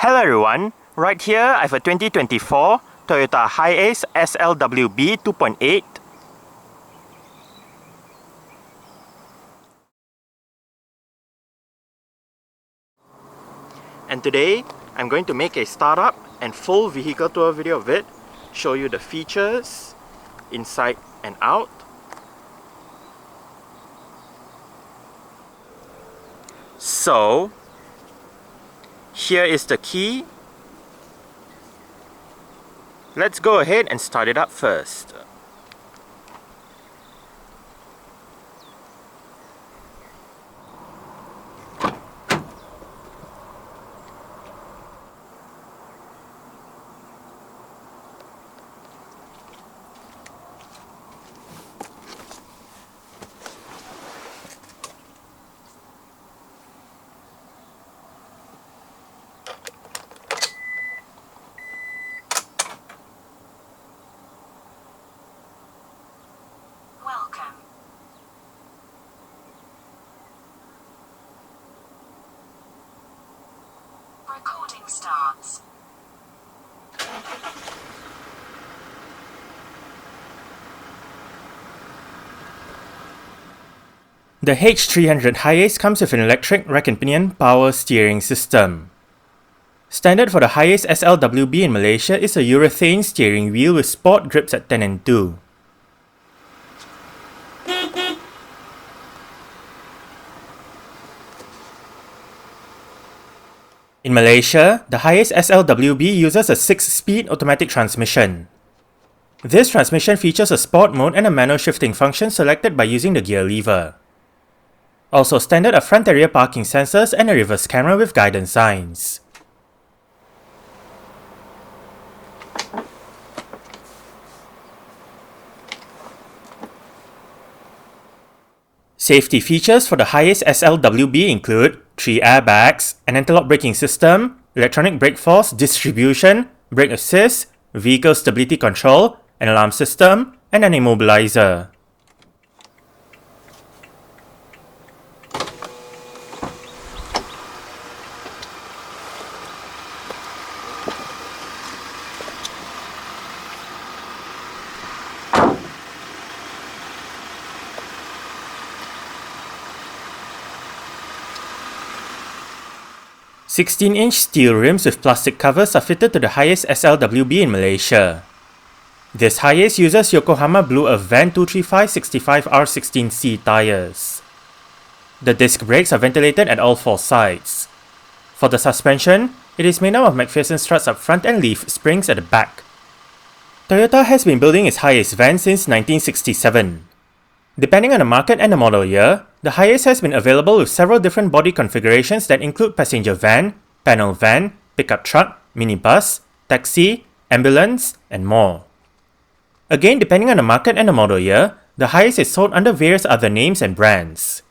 Hello everyone, right here I have a 2024 Toyota Hiace SLWB 2.8. And today I'm going to make a startup and full vehicle tour video of it, show you the features inside and out. So here is the key. Let's go ahead and start it up first. Recording starts. The H300 Hiace comes with an electric rack and pinion power steering system. Standard for the Hiace SLWB in Malaysia is a urethane steering wheel with sport grips at 10 and 2. In Malaysia, the Hiace SLWB uses a 6-speed automatic transmission. This transmission features a sport mode and a manual shifting function selected by using the gear lever. Also standard are front and rear parking sensors and a reverse camera with guidance signs. Safety features for the Hiace SLWB include 3 airbags, an anti-lock braking system, electronic brake force distribution, brake assist, vehicle stability control, an alarm system, and an immobilizer. "16-inch steel rims with plastic covers are fitted to the Hiace SLWB in Malaysia. This Hiace uses Yokohama Blue Earth Van 235/65R16C tyres. The disc brakes are ventilated at all 4 sides. For the suspension, it is made up of McPherson struts up front and leaf springs at the back. Toyota has been building its Hiace van since 1967. Depending on the market and the model year, the Hiace has been available with several different body configurations that include passenger van, panel van, pickup truck, minibus, taxi, ambulance, and more. Again, depending on the market and the model year, the Hiace is sold under various other names and brands.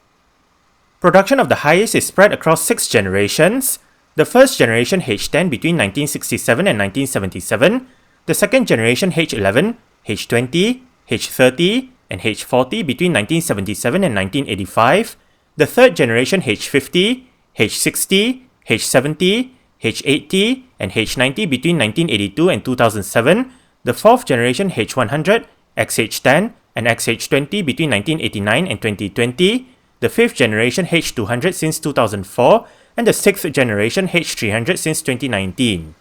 Production of the Hiace is spread across 6 generations: the first generation H10 between 1967 and 1977, the second generation H11, H20, H30, and H40 between 1977 and 1985, the third generation H50, H60, H70, H80, and H90 between 1982 and 2007, the fourth generation H100, XH10, and XH20 between 1989 and 2020, the fifth generation H200 since 2004, and the sixth generation H300 since 2019.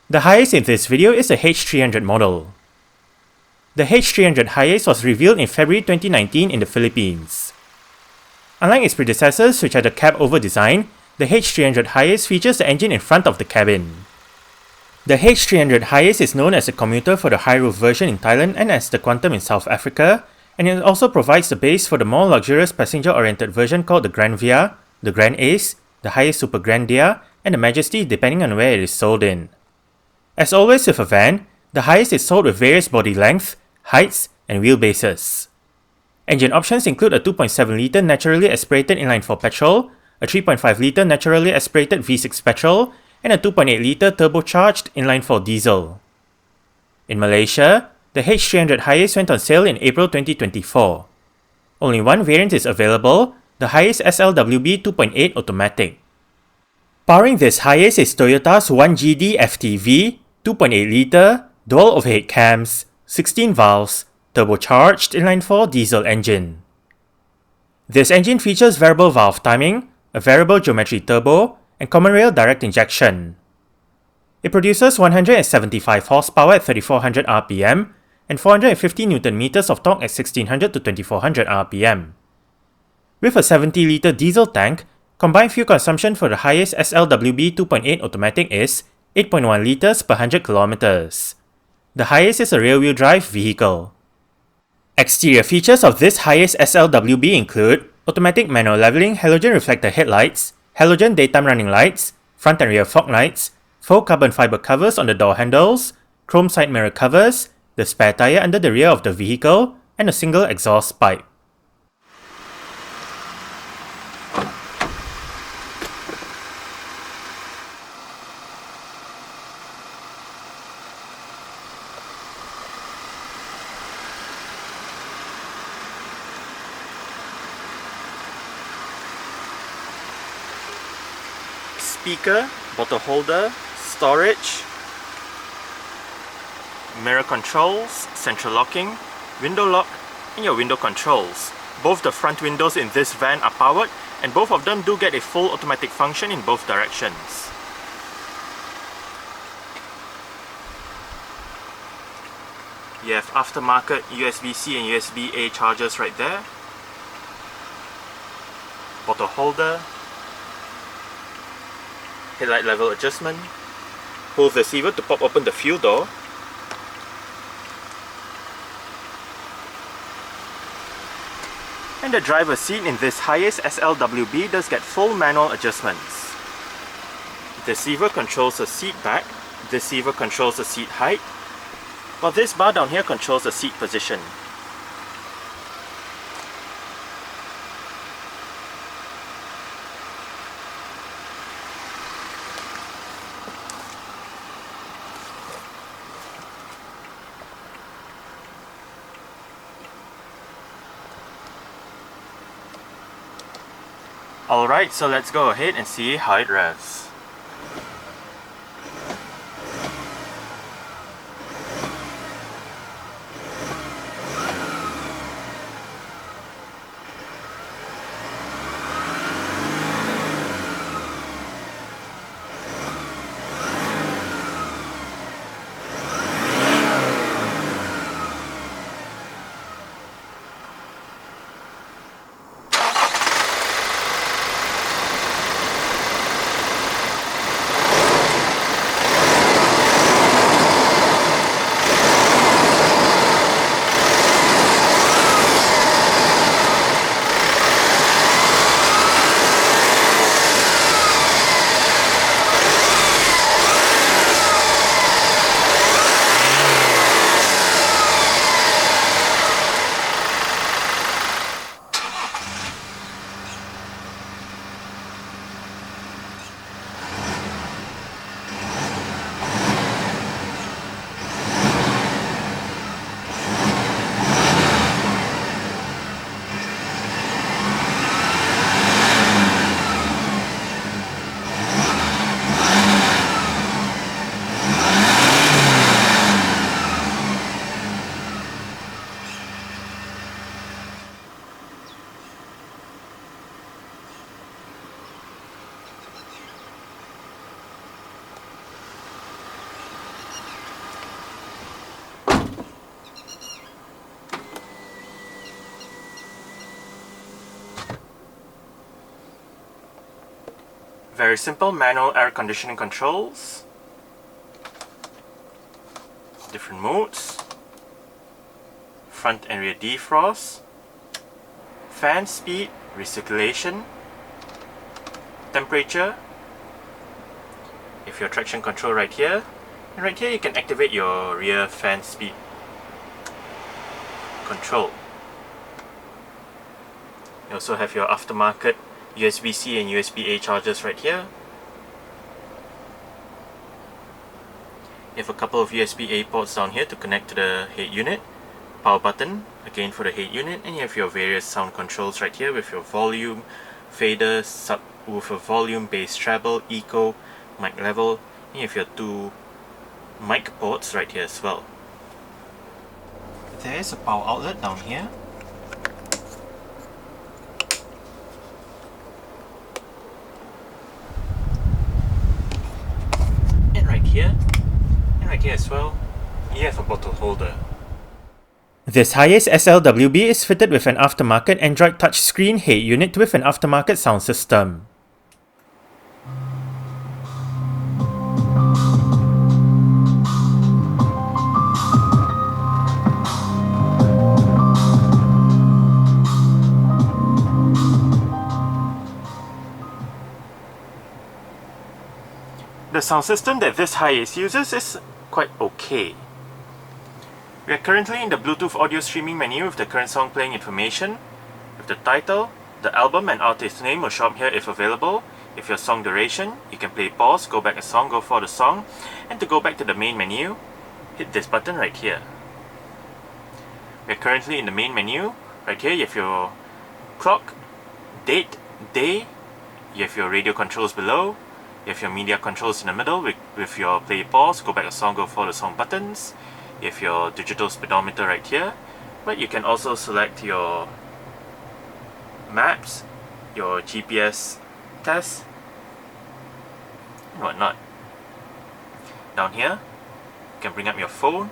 The Hiace in this video is a H300 model. The H300 Hiace was revealed in February 2019 in the Philippines. Unlike its predecessors, which had a cab-over design, the H300 Hiace features the engine in front of the cabin. The H300 Hiace is known as the commuter for the high-roof version in Thailand and as the Quantum in South Africa, and it also provides the base for the more luxurious passenger-oriented version called the Grand Via, the Grand Ace, the Hiace Super Grandia, and the Majesty depending on where it is sold in. As always with a van, the Hiace is sold with various body length, heights, and wheelbases. Engine options include a 2.7-litre naturally aspirated inline-4 petrol, a 3.5-litre naturally aspirated V6 petrol, and a 2.8-litre turbocharged inline-4 diesel. In Malaysia, the H300 Hiace went on sale in April 2024. Only one variant is available, the Hiace SLWB 2.8 Automatic. Powering this Hiace is Toyota's 1GD FTV 2.8 litre dual overhead cams, 16 valves, turbocharged inline-4 diesel engine. This engine features variable valve timing, a variable geometry turbo, and common rail direct injection. It produces 175 horsepower at 3400 rpm and 450 Nm of torque at 1600 to 2400 rpm. With a 70-litre diesel tank, combined fuel consumption for the Hiace SLWB 2.8 automatic is 8.1 litres per 100 km. The Hiace is a rear-wheel drive vehicle. Exterior features of this Hiace SLWB include automatic manual leveling halogen reflector headlights, halogen daytime running lights, front and rear fog lights, faux carbon fiber covers on the door handles, chrome side mirror covers, the spare tyre under the rear of the vehicle, and a single exhaust pipe. Speaker, bottle holder, storage, mirror controls, central locking, window lock, and your window controls. Both the front windows in this van are powered, and both of them do get a full automatic function in both directions. You have aftermarket USB-C and USB-A chargers right there. Bottle holder. Headlight level adjustment. Pull the receiver to pop open the fuel door. And the driver's seat in this Hiace SLWB does get full manual adjustments. The receiver controls the seat back, the receiver controls the seat height, while this bar down here controls the seat position. Alright, so let's go ahead and see how it revs. Very simple manual air conditioning controls, different modes, front and rear defrost, fan speed, recirculation, temperature. If your traction control right here, and right here you can activate your rear fan speed control. You also have your aftermarket USB-C and USB-A chargers right here. You have a couple of USB-A ports down here to connect to the head unit, power button again for the head unit, and you have your various sound controls right here with your volume, fader, with a volume, bass, treble, echo, mic level, and you have your two mic ports right here as well. There is a power outlet down here. And right here as well, you have a bottle holder. This Hiace SLWB is fitted with an aftermarket Android touchscreen head unit with an aftermarket sound system. The sound system that this Hiace uses is quite okay. We are currently in the Bluetooth audio streaming menu with the current song playing information. With the title, the album and artist name will show up here if available. If your song duration, you can play pause, go back a song, go for the song. And to go back to the main menu, hit this button right here. We are currently in the main menu. Right here you have your clock, date, day. You have your radio controls below. You have your media controls in the middle with your play pause, go back a song, go for the song buttons. You have your digital speedometer right here, but you can also select your maps, your GPS test, and whatnot. Down here, you can bring up your phone.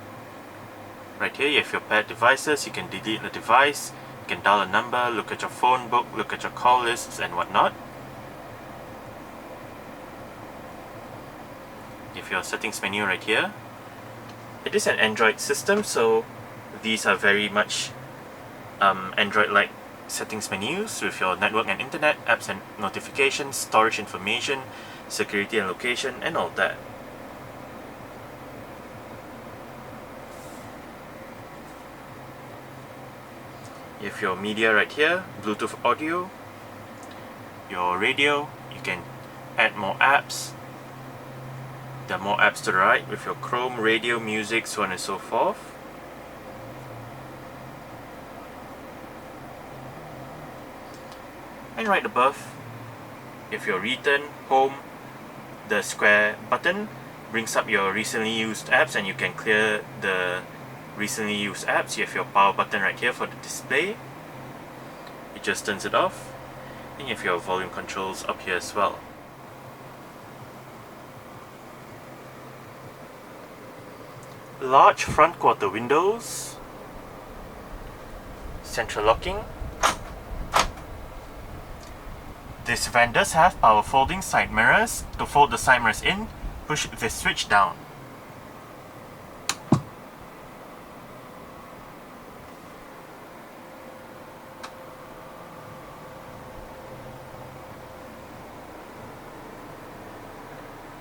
Right here, you have your paired devices. You can delete the device, you can dial a number, look at your phone book, look at your call lists, and whatnot. You have your settings menu right here. It is an Android system, so these are very much Android-like settings menus with your network and internet, apps and notifications, storage information, security and location, and all that. You have your media right here, Bluetooth audio, your radio, you can add more apps. There are more apps to the right with your Chrome, radio, music, so on and so forth. And right above, you have your return, home, the square button brings up your recently used apps and you can clear the recently used apps. You have your power button right here for the display. It just turns it off. And you have your volume controls up here as well. Large front quarter windows, central locking. This van does have power folding side mirrors. To fold the side mirrors in, push this switch down.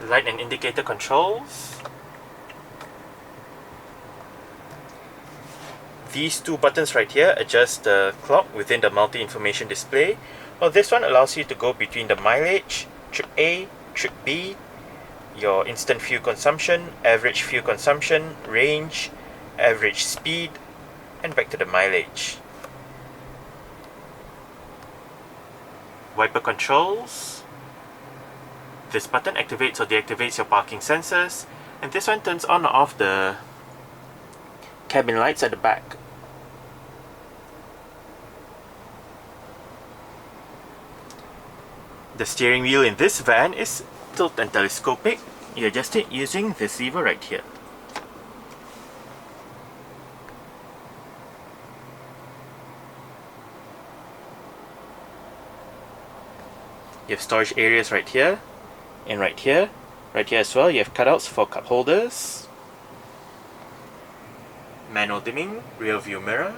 Light and indicator controls. These two buttons right here adjust the clock within the multi-information display, while this one allows you to go between the mileage, trip A, trip B, your instant fuel consumption, average fuel consumption, range, average speed, and back to the mileage. Wiper controls. This button activates or deactivates your parking sensors, and this one turns on or off the cabin lights at the back. The steering wheel in this van is tilt and telescopic. You adjust it using this lever right here. You have storage areas right here, and right here as well. You have cutouts for cup holders, manual dimming, rear view mirror,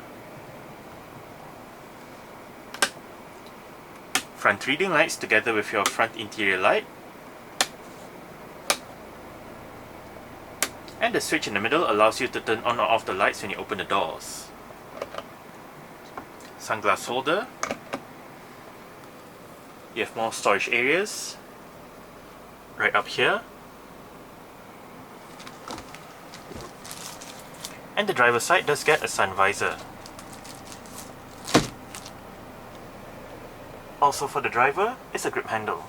front reading lights together with your front interior light, and the switch in the middle allows you to turn on or off the lights when you open the doors. Sunglass holder. You have more storage areas right up here, and the driver's side does get a sun visor. Also for the driver is a grip handle.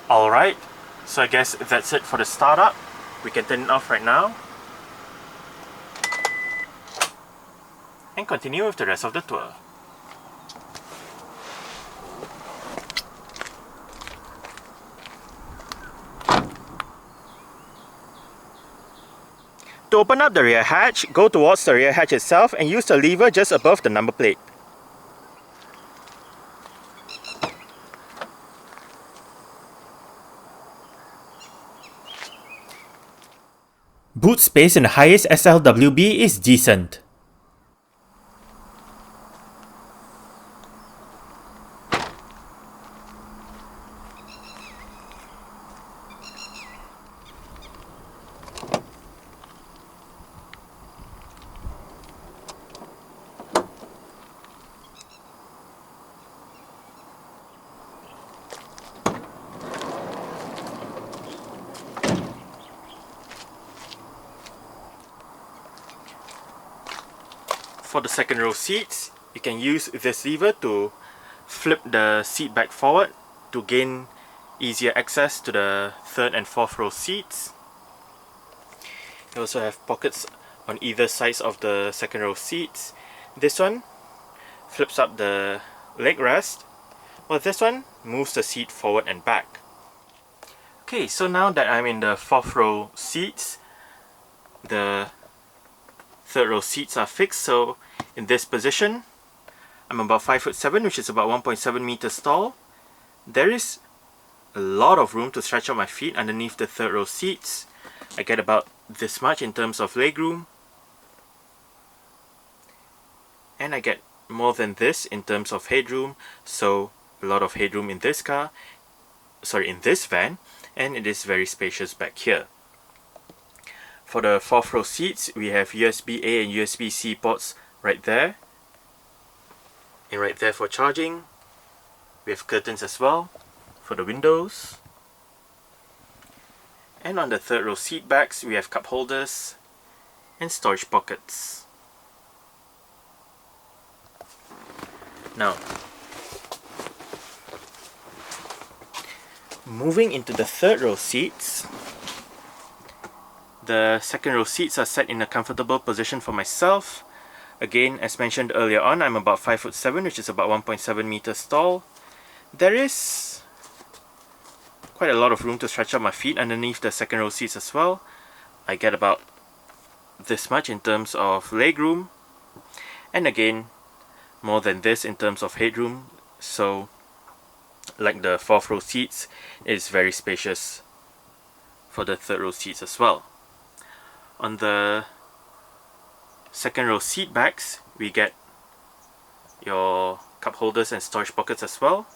Alright, so I guess that's it for the startup. We can turn it off right now and continue with the rest of the tour. To open up the rear hatch, go towards the rear hatch itself and use the lever just above the number plate. Boot space in the Hiace SLWB is decent. For the second row seats, you can use this lever to flip the seat back forward to gain easier access to the third and fourth row seats. You also have pockets on either sides of the second row seats. This one flips up the leg rest, while this one moves the seat forward and back. Okay, so now that I'm in the fourth row seats, the third row seats are fixed, so in this position I'm about 5'7", which is about 1.7 meters tall. There is a lot of room to stretch out my feet underneath the third row seats. I get about this much in terms of legroom, and I get more than this in terms of headroom, so a lot of headroom in this van, and it is very spacious back here. For the fourth row seats, we have USB-A and USB-C ports right there, and right there for charging. We have curtains as well for the windows. And on the third row seat backs, we have cup holders and storage pockets. Now, moving into the third row seats, the second row seats are set in a comfortable position for myself. Again, as mentioned earlier on, I'm about 5'7", which is about 1.7 meters tall. There is quite a lot of room to stretch out my feet underneath the second row seats as well. I get about this much in terms of legroom, and again, more than this in terms of headroom. So, like the fourth row seats, it is very spacious for the third row seats as well. On the second row seat backs, we get your cup holders and storage pockets as well,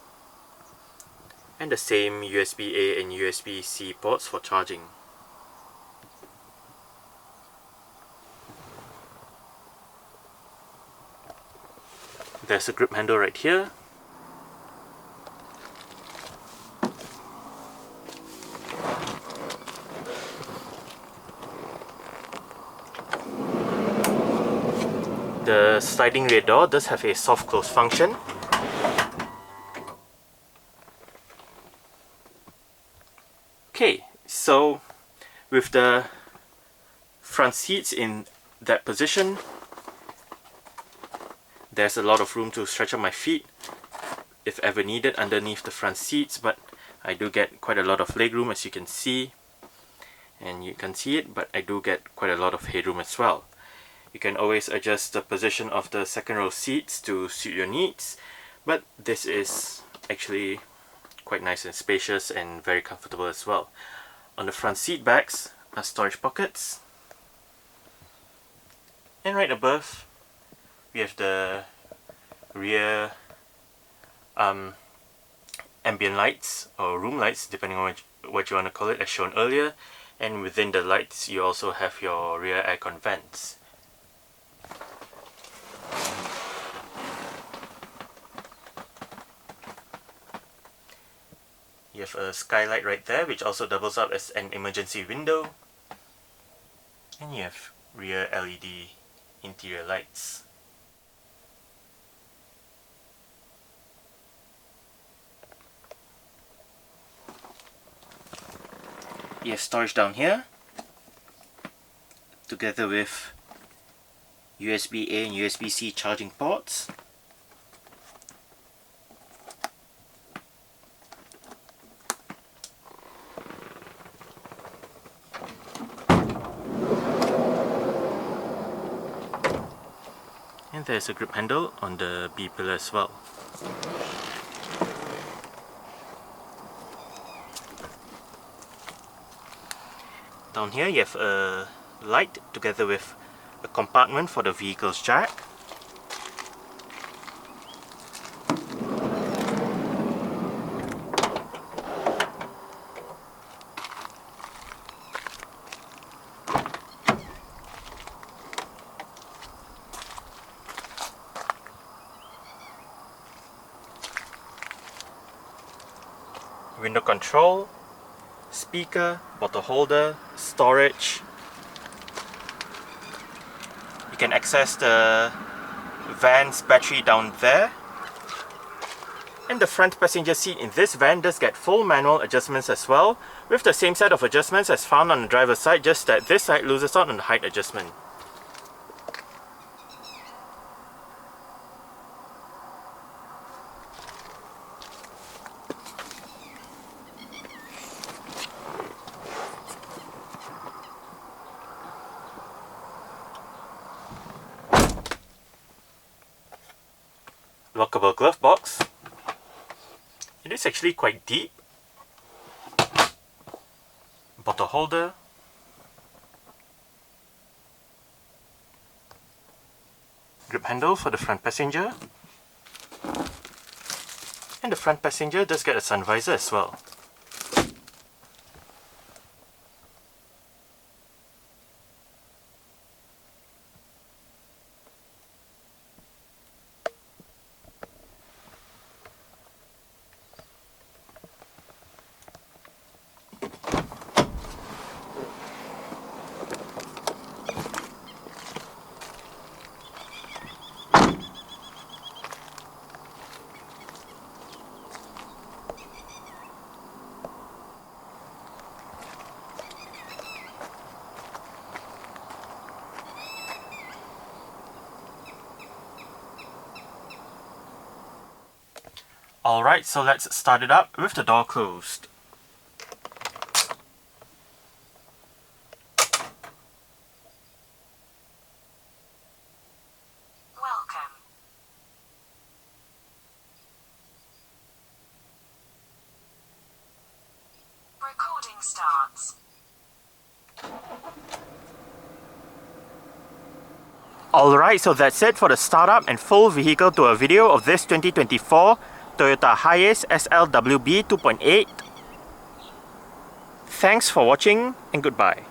and the same USB-A and USB-C ports for charging. There's a grip handle right here. The sliding rear door does have a soft close function. Okay, so with the front seats in that position, there's a lot of room to stretch out my feet if ever needed underneath the front seats, but I do get quite a lot of legroom, as you can see, and you can see it, but I do get quite a lot of headroom as well. You can always adjust the position of the second row seats to suit your needs, but this is actually quite nice and spacious and very comfortable as well. On the front seat backs are storage pockets, and right above we have the rear ambient lights or room lights, depending on what you want to call it, as shown earlier, and within the lights you also have your rear aircon vents. You have a skylight right there, which also doubles up as an emergency window. And you have rear LED interior lights. You have storage down here, together with USB-A and USB-C charging ports. And there's a grip handle on the B pillar as well. Down here you have a light together with a compartment for the vehicle's jack. Window control, speaker, bottle holder, storage. You can access the van's battery down there. And the front passenger seat in this van does get full manual adjustments as well, with the same set of adjustments as found on the driver's side, just that this side loses out on the height adjustment. Lockable glove box. It is actually quite deep. Bottle holder. Grip handle for the front passenger. And the front passenger does get a sun visor as well. Alright, so let's start it up with the door closed. Welcome. Recording starts. Alright, so that's it for the startup and full vehicle tour video of this 2024 Toyota Hiace SLWB 2.8. Thanks for watching and goodbye.